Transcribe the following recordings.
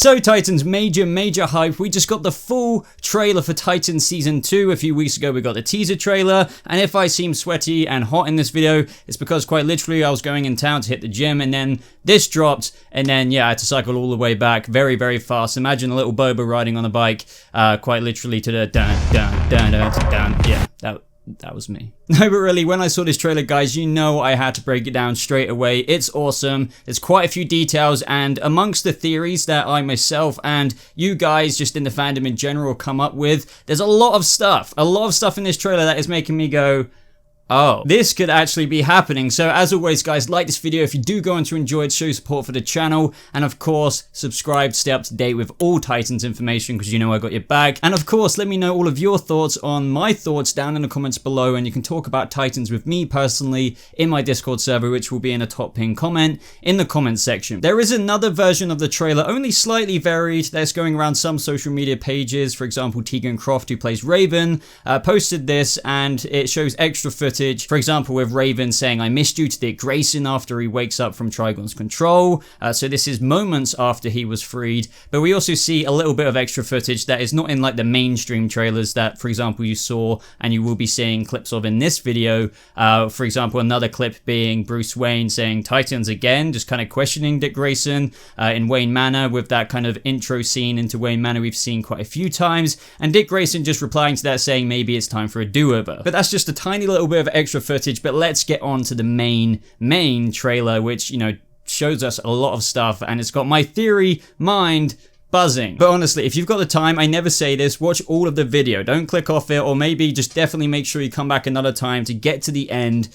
So Titans, major hype. We just got the full trailer for Titans Season 2. A few weeks ago we got the teaser trailer, and if I seem sweaty and hot in this video, it's because quite literally I was going in town to hit the gym, and then this dropped, and then yeah, I had to cycle all the way back very fast. Imagine a little Boba riding on a bike, quite literally to the dun. Yeah, that was me. No, but really, when I saw this trailer, guys, you know I had to break it down straight away. It's awesome. There's quite a few details, and amongst the theories that I myself and you guys just in the fandom in general come up with, there's a lot of stuff in this trailer that is making me go, oh, this could actually be happening. So as always, guys, like this video if you do go on to enjoy it, show support for the channel, and of course, subscribe to stay up to date with all Titans information, because you know I got your back. And of course, let me know all of your thoughts on my thoughts down in the comments below, and you can talk about Titans with me personally in my Discord server, which will be in a top pinned comment in the comments section. There is another version of the trailer, only slightly varied, that's going around some social media pages. For example, Tegan Croft, who plays Raven, posted this, and it shows extra footage. For example, with Raven saying, "I missed you" to Dick Grayson after he wakes up from Trigon's control. So this is moments after he was freed. But we also see a little bit of extra footage that is not in like the mainstream trailers that, for example, you saw and you will be seeing clips of in this video. For example, another clip being Bruce Wayne saying "Titans again," just kind of questioning Dick Grayson in Wayne Manor, with that kind of intro scene into Wayne Manor we've seen quite a few times. And Dick Grayson just replying to that saying maybe it's time for a do-over. But that's just a tiny little bit of extra footage. But let's get on to the main trailer, which, you know, shows us a lot of stuff, and it's got my theory mind buzzing. But honestly, if you've got the time, I never say this, watch all of the video. Don't click off it, or maybe just definitely make sure you come back another time to get to the end,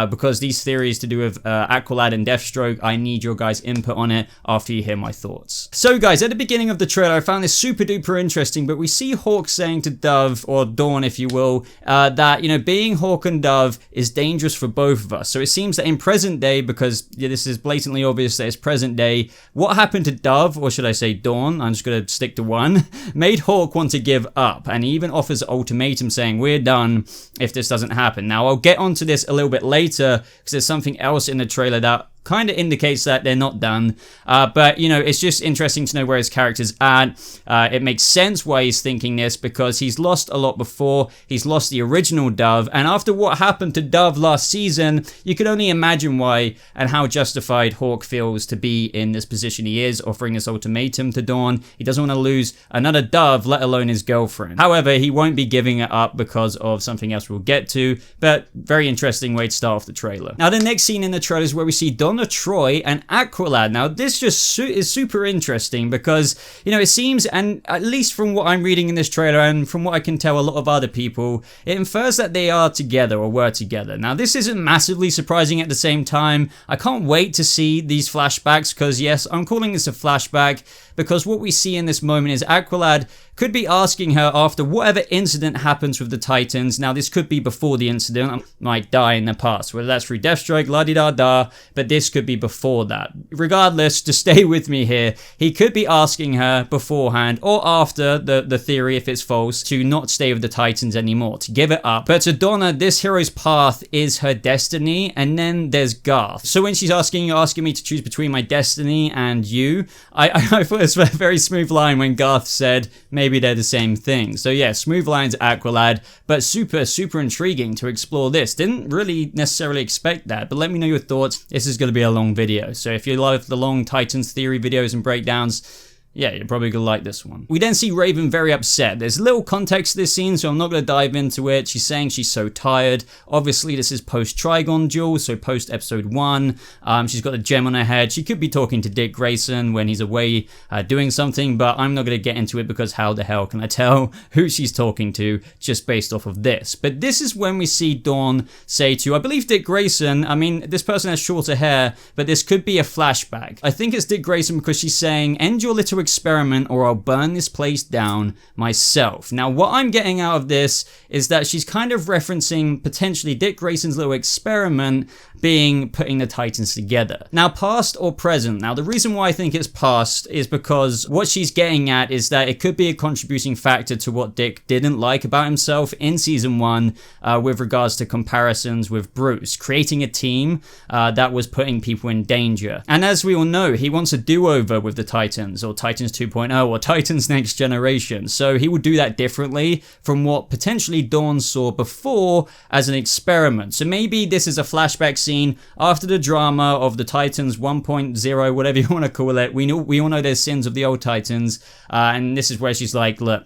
because these theories to do with Aqualad and Deathstroke, I need your guys' input on it after you hear my thoughts. So guys, at the beginning of the trailer, I found this super duper interesting, but we see Hawk saying to Dove, or Dawn if you will, that, you know, being Hawk and Dove is dangerous for both of us. So it seems that in present day, because yeah, this is blatantly obvious that it's present day, what happened to Dove, or should I say Dawn, I'm just going to stick to one, made Hawk want to give up, and he even offers an ultimatum saying, "We're done if this doesn't happen." Now, I'll get onto this a little bit later, because there's something else in the trailer that kind of indicates that they're not done, but you know, it's just interesting to know where his character's at. It makes sense why he's thinking this, because he's lost a lot before. He's lost the original Dove, and after what happened to Dove last season, you can only imagine why and how justified Hawk feels to be in this position he is, offering this ultimatum to Dawn. He doesn't want to lose another Dove, let alone his girlfriend. However, he won't be giving it up because of something else we'll get to, but very interesting way to start off the trailer. Now, the next scene in the trailer is where we see Donna Troy and Aqualad. Now, this just is super interesting because, you know, it seems, and at least from what I'm reading in this trailer and from what I can tell a lot of other people, it infers that they are together or were together. Now, this isn't massively surprising at the same time. I can't wait to see these flashbacks, because yes, I'm calling this a flashback, because what we see in this moment is Aqualad could be asking her after whatever incident happens with the Titans. Now, this could be before the incident, I might die in the past, whether that's through Deathstroke, la-di-da-da, but this could be before that. Regardless, just stay with me here. He could be asking her beforehand or after the theory, if it's false, to not stay with the Titans anymore, to give it up. But to Donna, this hero's path is her destiny, and then there's Garth. So when she's asking me to choose between my destiny and you, I thought it was a very smooth line when Garth said maybe they're the same thing. So yeah, smooth lines Aqualad, but super intriguing to explore this. Didn't really necessarily expect that, but let me know your thoughts. This is going to be a long video, so if you love the long Titans theory videos and breakdowns, yeah, you're probably gonna like this one. We then see Raven very upset. There's little context to this scene, so I'm not gonna dive into it. She's saying she's so tired. Obviously, this is post-Trigon duel, so post-episode 1. She's got a gem on her head. She could be talking to Dick Grayson when he's away doing something, but I'm not gonna get into it because how the hell can I tell who she's talking to just based off of this? But this is when we see Dawn say to, I believe, Dick Grayson. I mean, this person has shorter hair, but this could be a flashback. I think it's Dick Grayson, because she's saying, "End your little experiment or I'll burn this place down myself." Now, what I'm getting out of this is that she's kind of referencing potentially Dick Grayson's little experiment being putting the Titans together. Now, past or present? Now, the reason why I think it's past is because what she's getting at is that it could be a contributing factor to what Dick didn't like about himself in season 1 with regards to comparisons with Bruce, creating a team that was putting people in danger. And as we all know, he wants a do-over with the Titans, or Titans Titans 2.0 or Titans Next Generation. So he would do that differently from what potentially Dawn saw before as an experiment. So maybe this is a flashback scene after the drama of the Titans 1.0, whatever you want to call it. We all know there's sins of the old Titans, and this is where she's like, look,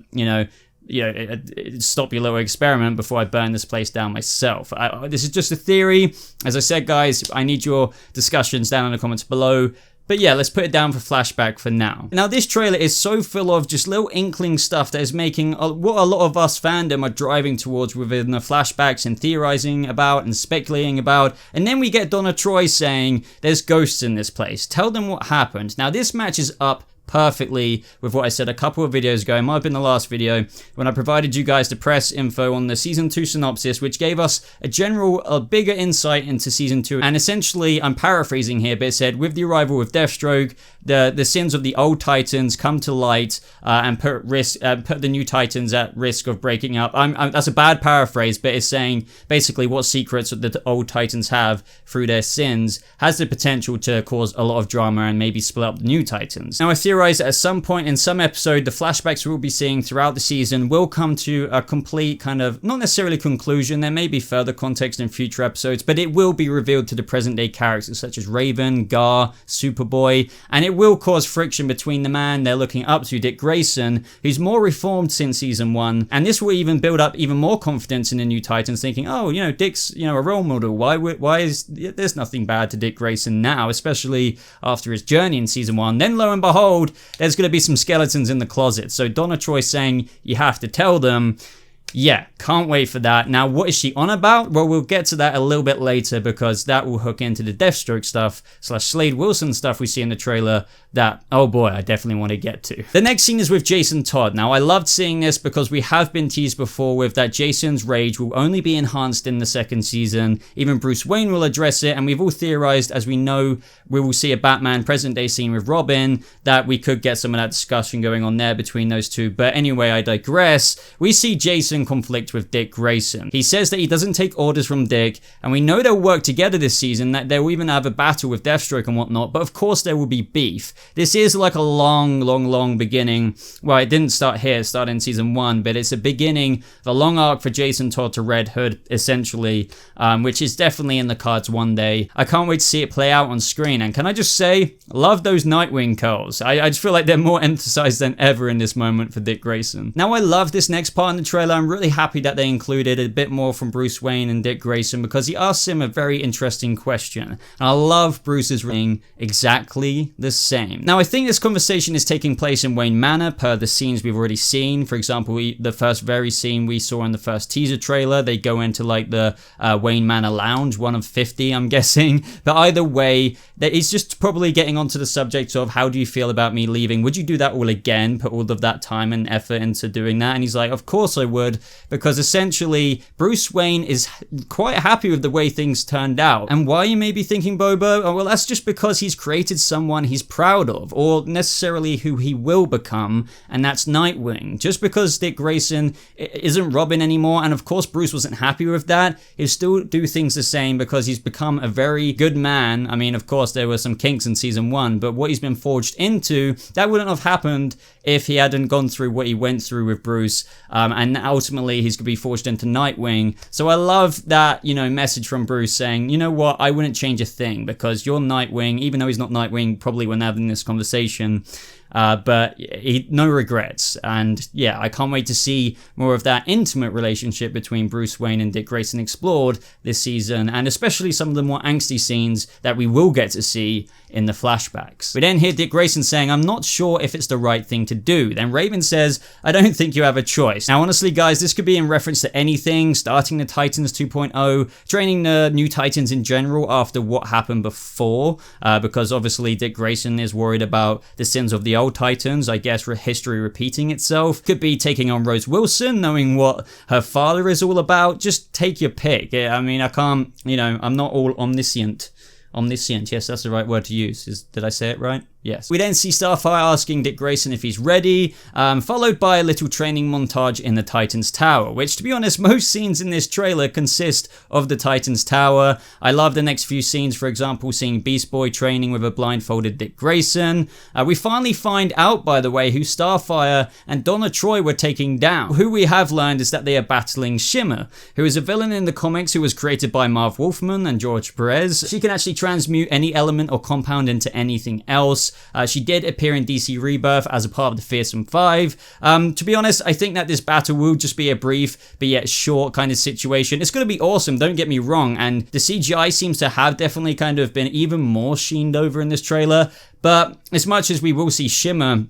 stop your little experiment before I burn this place down myself. This is just a theory. As I said, guys, I need your discussions down in the comments below. But yeah, let's put it down for flashback for now. Now, this trailer is so full of just little inkling stuff that is making what a lot of us fandom are driving towards within the flashbacks and theorizing about and speculating about. And then we get Donna Troy saying, there's ghosts in this place. Tell them what happened. Now, this matches up perfectly with what I said a couple of videos ago. It might have been the last video when I provided you guys the press info on the season 2 synopsis, which gave us a bigger insight into season 2. And essentially, I'm paraphrasing here, but it said, with the arrival of Deathstroke, the sins of the old Titans come to light and put the new Titans at risk of breaking up. That's a bad paraphrase, but it's saying basically what secrets the old Titans have through their sins has the potential to cause a lot of drama and maybe split up the new Titans. Now, I theorize that at some point in some episode, the flashbacks we'll be seeing throughout the season will come to a complete kind of, not necessarily conclusion, there may be further context in future episodes, but it will be revealed to the present day characters such as Raven, Gar, Superboy, and it will cause friction between the man they're looking up to, Dick Grayson, who's more reformed since season 1, and this will even build up even more confidence in the new Titans, thinking, oh, Dick's, a role model, why is, there's nothing bad to Dick Grayson now, especially after his journey in season 1. Then lo and behold, there's going to be some skeletons in the closet. So Donna Troy saying you have to tell them. Yeah, can't wait for that. Now, what is she on about? Well, we'll get to that a little bit later because that will hook into the Deathstroke stuff / Slade Wilson stuff we see in the trailer that, oh boy, I definitely want to get to. The next scene is with Jason Todd. Now, I loved seeing this because we have been teased before with that Jason's rage will only be enhanced in the second season. Even Bruce Wayne will address it, and we've all theorized, as we know, we will see a Batman present day scene with Robin, that we could get some of that discussion going on there between those two. But anyway, I digress. We see Jason conflict with Dick Grayson. He says that he doesn't take orders from Dick, and we know they'll work together this season, that they'll even have a battle with Deathstroke and whatnot, but of course there will be beef. This is like a long beginning. Well, it didn't start here, it started in season 1, but it's a beginning of a long arc for Jason Todd to Red Hood, essentially, which is definitely in the cards one day. I can't wait to see it play out on screen, and can I just say, love those Nightwing curls. I just feel like they're more emphasized than ever in this moment for Dick Grayson. Now, I love this next part in the trailer. I'm really happy that they included a bit more from Bruce Wayne and Dick Grayson because he asks him a very interesting question. And I love Bruce's ring exactly the same. Now, I think this conversation is taking place in Wayne Manor per the scenes we've already seen. For example, the first very scene we saw in the first teaser trailer, they go into like the Wayne Manor lounge, one of 50, I'm guessing. But either way, he's just probably getting onto the subject of how do you feel about me leaving? Would you do that all again? Put all of that time and effort into doing that? And he's like, of course I would, because essentially Bruce Wayne is quite happy with the way things turned out. And why, you may be thinking, Bobo? Oh, well, that's just because he's created someone he's proud of, or necessarily who he will become, and that's Nightwing. Just because Dick Grayson isn't Robin anymore, and of course Bruce wasn't happy with that, he'll still do things the same because he's become a very good man. I mean, of course there were some kinks in season 1, but what he's been forged into, that wouldn't have happened if he hadn't gone through what he went through with Bruce, and ultimately he's going to be forged into Nightwing. So I love that, message from Bruce saying, you know what, I wouldn't change a thing because you're Nightwing, even though he's not Nightwing probably when having this conversation. But no regrets, and yeah, I can't wait to see more of that intimate relationship between Bruce Wayne and Dick Grayson explored this season, and especially some of the more angsty scenes that we will get to see in the flashbacks. We then hear Dick Grayson saying, I'm not sure if it's the right thing to do. Then Raven says, I don't think you have a choice. Now honestly guys, this could be in reference to anything, starting the Titans 2.0, training the new Titans in general after what happened before, because obviously Dick Grayson is worried about the sins of the old Titans, I guess history repeating itself. Could be taking on Rose Wilson, knowing what her father is all about. Just take your pick. I mean, I can't, I'm not all omniscient. Omniscient, yes, that's the right word to use. Did I say it right? Yes. We then see Starfire asking Dick Grayson if he's ready, followed by a little training montage in the Titans Tower, which, to be honest, most scenes in this trailer consist of the Titans Tower. I love the next few scenes, for example, seeing Beast Boy training with a blindfolded Dick Grayson. We finally find out, by the way, who Starfire and Donna Troy were taking down. Who we have learned is that they are battling Shimmer, who is a villain in the comics who was created by Marv Wolfman and George Perez. She can actually transmute any element or compound into anything else. She did appear in DC Rebirth as a part of the Fearsome Five. To be honest, I think that this battle will just be a brief but yet short kind of situation. It's going to be awesome, don't get me wrong, and the CGI seems to have definitely kind of been even more sheened over in this trailer, but as much as we will see Shimmer,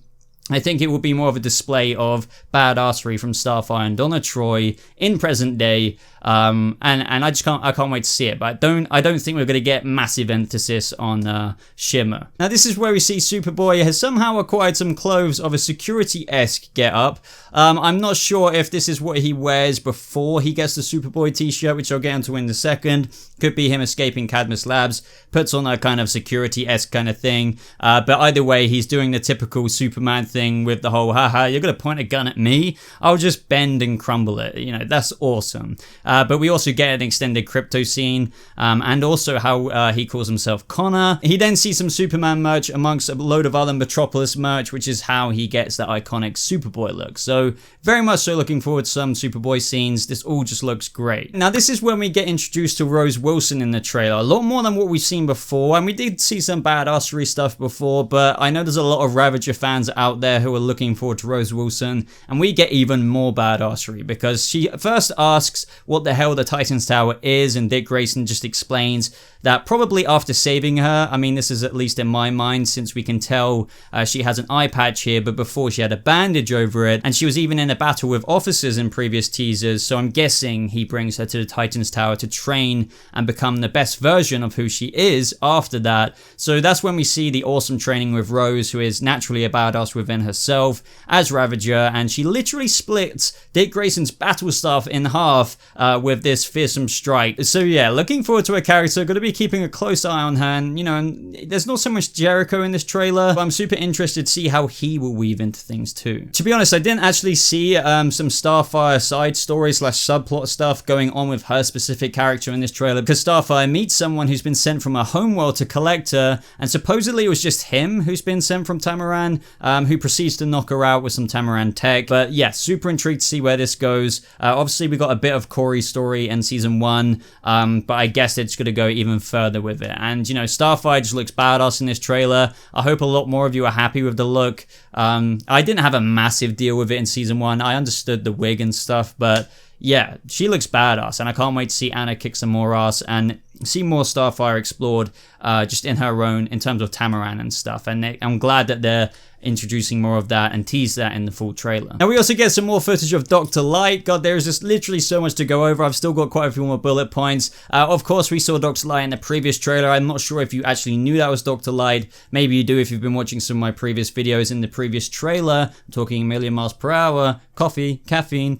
I think it will be more of a display of badassery from Starfire and Donna Troy in present day, and I can't wait to see it. But I don't think we're going to get massive emphasis on Shimmer. Now this is where we see Superboy has somehow acquired some clothes of a security-esque get-up. I'm not sure if this is what he wears before he gets the Superboy t-shirt, which I'll get into in a second. Could be him escaping Cadmus Labs, puts on a kind of security-esque kind of thing. But either way, he's doing the typical Superman thing with the whole, haha, you're going to point a gun at me? I'll just bend and crumble it. You know, that's awesome. But we also get an extended crypto scene, and also how he calls himself Connor. He then sees some Superman merch amongst a load of other Metropolis merch, which is how he gets that iconic Superboy look. So very much so looking forward to some Superboy scenes. This all just looks great. Now this is when we get introduced to Rose Wilson in the trailer. A lot more than what we've seen before, and we did see some badassery stuff before, but I know there's a lot of Ravager fans out there who are looking forward to Rose Wilson, and we get even more badassery because she first asks what the hell the Titans Tower is, and Dick Grayson just explains that probably after saving her, I mean this is at least in my mind since we can tell she has an eye patch here, but before she had a bandage over it, and she was even in a battle with officers in previous teasers, so I'm guessing he brings her to the Titans Tower to train and become the best version of who she is after that. So that's when we see the awesome training with Rose, who is naturally a badass within herself as Ravager, and she literally splits Dick Grayson's battle staff in half with this fearsome strike. So yeah, looking forward to a character, going to be keeping a close eye on her, and you know, and there's not so much Jericho in this trailer, but I'm super interested to see how he will weave into things too. To be honest, I didn't actually see some Starfire side story / subplot stuff going on with her specific character in this trailer, because Starfire meets someone who's been sent from her homeworld to collect her, and supposedly it was just him who's been sent from Tamaran, who proceeds to knock her out with some Tamaran tech. But yeah, super intrigued to see where this goes. Obviously we got a bit of Corey's story in season 1, but I guess it's going to go even further with it. And you know, Starfire just looks badass in this trailer. I hope a lot more of you are happy with the look. I didn't have a massive deal with it in season 1. I understood the wig and stuff, but yeah, she looks badass, and I can't wait to see Anna kick some more ass and see more Starfire explored just in her own, in terms of Tamaran and stuff. And I'm glad that they're introducing more of that and tease that in the full trailer. Now we also get some more footage of Dr. Light. God, there is just literally so much to go over. I've still got quite a few more bullet points. Of course, we saw Dr. Light in the previous trailer. I'm not sure if you actually knew that was Dr. Light. Maybe you do if you've been watching some of my previous videos. In the previous trailer, I'm talking a million miles per hour, coffee, caffeine,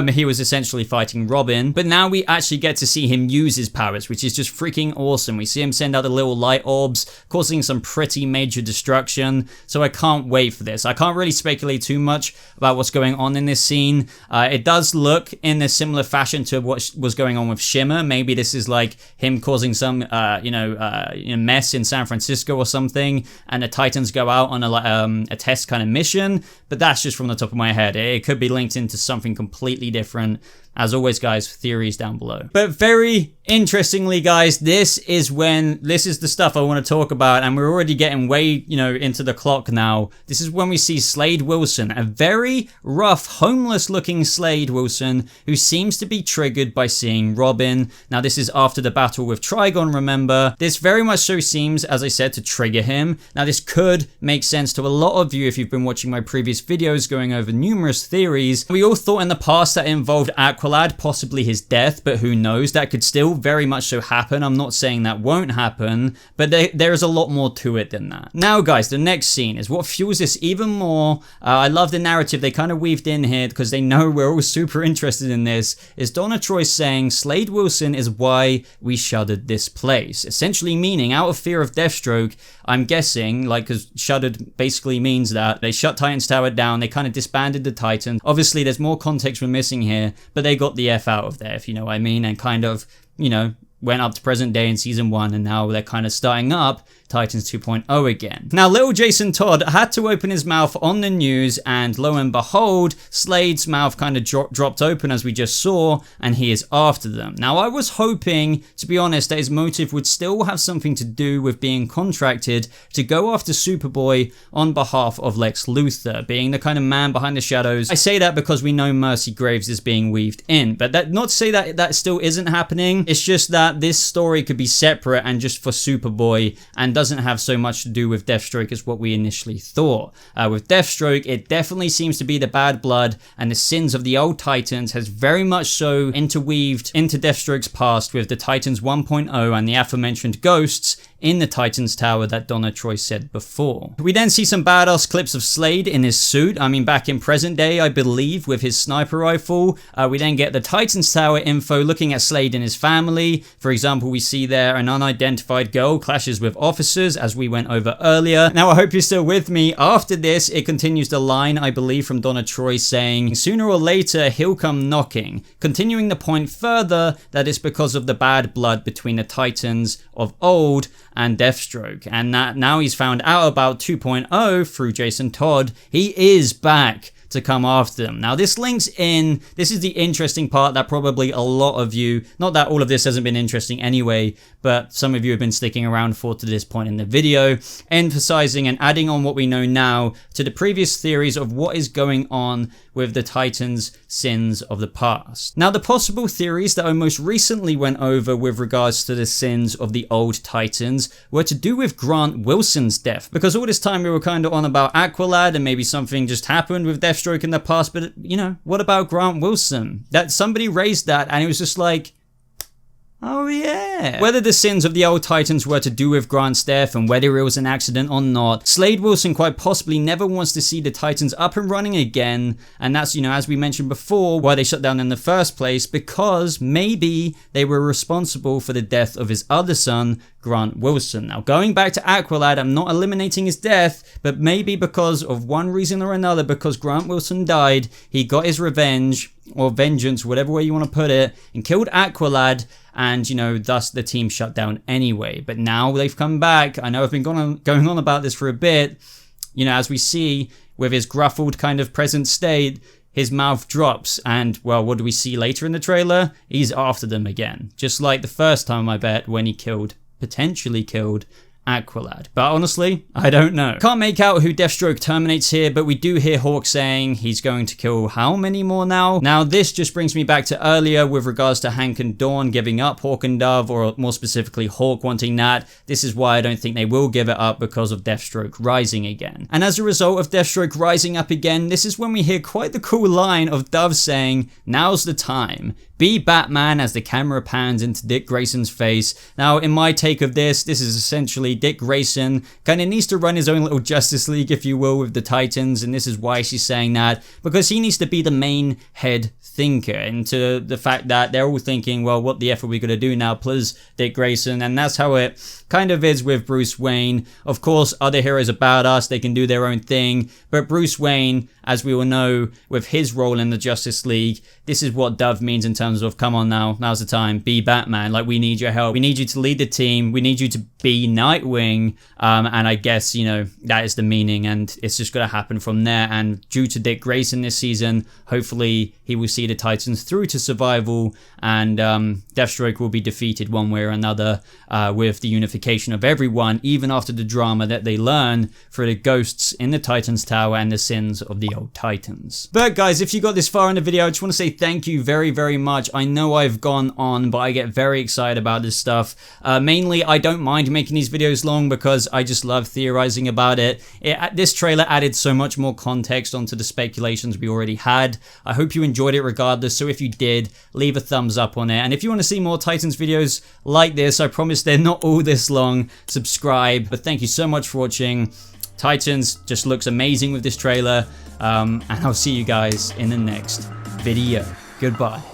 he was essentially fighting Robin. But now we actually get to see him use his powers, which is just freaking awesome. We see him send out the little light orbs, causing some pretty major destruction. So I can't wait for this. I can't really speculate too much about what's going on in this scene. It does look in a similar fashion to what was going on with Shimmer. Maybe this is like him causing some mess in San Francisco or something, and the Titans go out on a test kind of mission. But that's just from the top of my head. It could be linked into something completely different. As always, guys, theories down below. But very interestingly, guys, this is the stuff I want to talk about, and we're already getting way, into the clock now. This is when we see Slade Wilson, a very rough, homeless-looking Slade Wilson, who seems to be triggered by seeing Robin. Now, this is after the battle with Trigon, remember? This very much so seems, as I said, to trigger him. Now, this could make sense to a lot of you if you've been watching my previous videos going over numerous theories. We all thought in the past that it involved Aqualad Aqualad, possibly his death, but who knows, that could still very much so happen. I'm not saying that won't happen, but there is a lot more to it than that. Now guys, the next scene is what fuels this even more. I love the narrative they kind of weaved in here because they know we're all super interested in this, is Donna Troy saying Slade Wilson is why we shuttered this place. Essentially meaning, out of fear of Deathstroke, I'm guessing, like, because shuttered basically means that they shut Titans Tower down, they kind of disbanded the Titans. Obviously there's more context we're missing here, but they got the F out of there, if you know what I mean, and kind of, you know, went up to present day in season 1, and now they're kind of starting up Titans 2.0 again. Now, little Jason Todd had to open his mouth on the news, and lo and behold, Slade's mouth kind of dropped open as we just saw, and he is after them. Now, I was hoping, to be honest, that his motive would still have something to do with being contracted to go after Superboy on behalf of Lex Luthor, being the kind of man behind the shadows. I say that because we know Mercy Graves is being weaved in, but that not to say that that still isn't happening. It's just that this story could be separate and just for Superboy, and doesn't have so much to do with Deathstroke as what we initially thought. With Deathstroke, it definitely seems to be the bad blood and the sins of the old Titans has very much so interweaved into Deathstroke's past with the Titans 1.0 and the aforementioned ghosts in the Titans Tower that Donna Troy said before. We then see some badass clips of Slade in his suit, I mean back in present day I believe, with his sniper rifle. We then get the Titans Tower info looking at Slade and his family. For example, we see there an unidentified girl clashes with officers as we went over earlier. Now I hope you're still with me. After this, it continues the line, I believe, from Donna Troy saying, sooner or later he'll come knocking, continuing the point further that it's because of the bad blood between the Titans of old and Deathstroke, and that now he's found out about 2.0 through Jason Todd. He is back to come after them. Now this links in, this is the interesting part that probably a lot of you, not that all of this hasn't been interesting anyway, but some of you have been sticking around for to this point in the video, emphasizing and adding on what we know now to the previous theories of what is going on with the Titans' sins of the past. Now the possible theories that I most recently went over with regards to the sins of the old Titans were to do with Grant Wilson's death, because all this time we were kind of on about Aqualad and maybe something just happened with Deathstroke in the past, but you know, what about Grant Wilson? That somebody raised that and it was just like, oh yeah. Whether the sins of the old Titans were to do with Grant's death and whether it was an accident or not, Slade Wilson quite possibly never wants to see the Titans up and running again, and that's, you know, as we mentioned before, why they shut down in the first place, because maybe they were responsible for the death of his other son, Grant Wilson. Now going back to Aqualad, I'm not eliminating his death, but maybe because of one reason or another, because Grant Wilson died, he got his revenge, or vengeance, whatever way you want to put it, and killed Aqualad, and you know, thus the team shut down anyway. But now they've come back. I know I've been going on about this for a bit. You know, as we see with his gruffled kind of present state, his mouth drops, and well, what do we see later in the trailer? He's after them again, just like the first time, I bet, when he potentially killed Aqualad. But honestly, I don't know. Can't make out who Deathstroke terminates here, but we do hear Hawk saying he's going to kill how many more now? Now this just brings me back to earlier with regards to Hank and Dawn giving up Hawk and Dove, or more specifically Hawk wanting that. This is why I don't think they will give it up, because of Deathstroke rising again. And as a result of Deathstroke rising up again, this is when we hear quite the cool line of Dove saying, now's the time. Be Batman, as the camera pans into Dick Grayson's face. Now, in my take of this is essentially Dick Grayson kind of needs to run his own little Justice League, if you will, with the Titans, and this is why she's saying that, because he needs to be the main head thinker, into the fact that they're all thinking, well, what the F are we going to do now, plus Dick Grayson, and that's how it kind of is with Bruce Wayne. Of course, other heroes are badass, they can do their own thing, but Bruce Wayne, as we all know, with his role in the Justice League, this is what Dove means in terms of, come on now, now's the time, be Batman, like we need your help, we need you to lead the team, we need you to be Nightwing, and I guess, you know, that is the meaning, and it's just going to happen from there. And due to Dick Grayson this season, hopefully he will see the Titans through to survival, and Deathstroke will be defeated one way or another, with the unification of everyone, even after the drama that they learn through the ghosts in the Titans Tower and the sins of the old Titans. But guys, if you got this far in the video, I just want to say thank you very, very much much. I know I've gone on, but I get very excited about this stuff. Mainly, I don't mind making these videos long because I just love theorizing about it. This trailer added so much more context onto the speculations we already had. I hope you enjoyed it regardless, so if you did, leave a thumbs up on it. And if you want to see more Titans videos like this, I promise they're not all this long, subscribe. But thank you so much for watching. Titans just looks amazing with this trailer, and I'll see you guys in the next video. Goodbye.